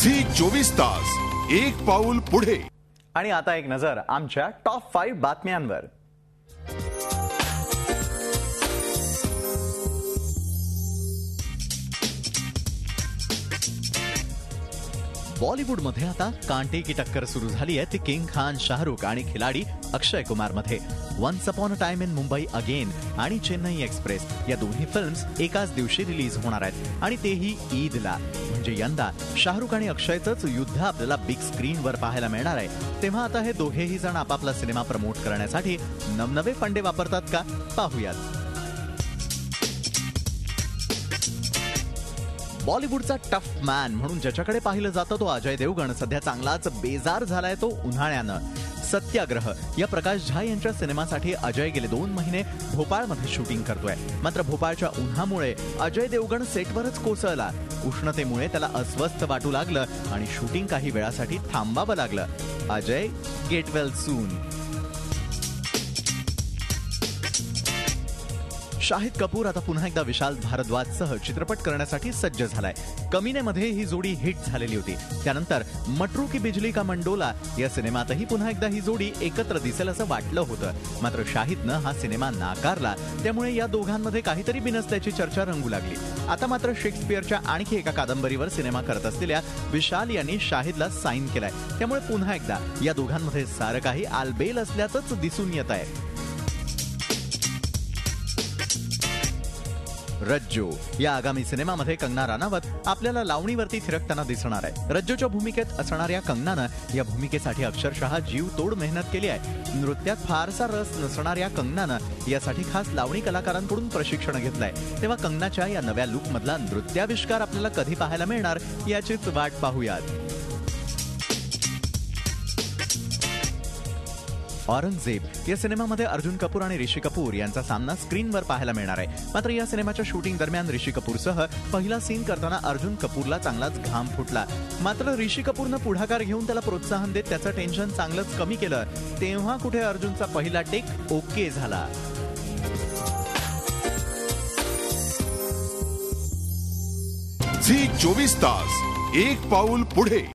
Zee 24 तास एक पाऊल पुढे. आणि आता एक नजर आमच्या टॉप 5 बातम्यांवर. बॉलिवूडमध्ये आता कांटे की टक्कर सुरू झाली आहे ती किंग खान शाहरुख आणि खिलाडी अक्षय कुमार मध्ये. Once upon a time in Mumbai again आणि चेन्नई एक्सप्रेस या दोन्ही फिल्म्स एकाच दिवशी रिलीज होणार आहेत आणि तेही ईदला. म्हणजे यंदा शाहरुख आणि अक्षयचंच युद्ध आपल्याला बिग स्क्रीनवर पाहायला मिळणार आहे. तेव्हा आता हे दोघेही जण आपापला सिनेमा प्रमोट करण्यासाठी नवनवे फंडे वापरतात का, पाहूयात. बॉलिवूडचा टफ मॅन म्हणून ज्याच्याकडे पाहिलं जातं तो अजय देवगण सध्या चांगलाच बेजार झालाय तो उन्हाळ्यानं. सत्याग्रह या प्रकाश झा यांच्या सिनेमासाठी अजय गेले 2 महिने भोपाळमध्ये शूटिंग करतोय. मात्र भोपाळच्या उन्हामुळे अजय देवगण सेटवरच कोसळला. उष्णतेमुळे त्याला अस्वस्थ वाटू लागलं आणि शूटिंग काही वेळासाठी थांबावं लागलं. Ajay get well soon. Shahid Kapoor आता पुन्हा एकदा विशाल भारद्वाजसह चित्रपट करण्यासाठी सज्ज झालाय. कमीनेमध्ये ही जोडी हिट झालेली होती. त्यानंतर मटरू की बिजली का मंडोला या सिनेमातही पुन्हा एकदा ही जोडी एकत्र दिसेल असं वाटलं होतं. मात्र शाहिदनं हा सिनेमा नाकारला. त्यामुळे या दोघांमध्ये काहीतरी बिनसल्याची चर्चा रंगू लागली. आता मात्र शेक्सपियरच्या आणखी एका कादंबरीवर सिनेमा करत असलेल्या विशाल यांनी शाहिदला साईन केलाय. त्यामुळे पुन्हा एकदा या दोघांमध्ये सारं काही आलबेल असल्याचंच दिसून येत आहे. रज्जू या आगामी सिनेमामध्ये कंगना राणावत आपल्याला लावणीवरती थिरकताना दिसणार आहे. रज्जूच्या भूमिकेत असणाऱ्या कंगनानं या भूमिकेसाठी अक्षरशः जीव तोड मेहनत केली आहे. नृत्यात फारसा रस नसणाऱ्या कंगनानं यासाठी खास लावणी कलाकारांकडून प्रशिक्षण घेतलंय. तेव्हा कंगनाच्या या नव्या लुकमधला नृत्याविष्कार आपल्याला कधी पाहायला मिळणार याचीच वाट पाहूयात. औरंगजेब या सिनेमामध्ये अर्जुन कपूर आणि ऋषी कपूर यांचा सामना स्क्रीनवर पाहायला मिळणार आहे. मात्र या सिनेमाच्या शूटिंग दरम्यान ऋषी कपूरसह पहिला सीन करताना अर्जुन कपूरला चांगलाच घाम फुटला. मात्र ऋषी कपूरनं पुढाकार घेऊन त्याला प्रोत्साहन देत त्याचं टेन्शन चांगलंच कमी केलं. तेव्हा कुठे अर्जुनचा पहिला टेक ओके झाला. झी 24 तास एक पाऊल पुढे.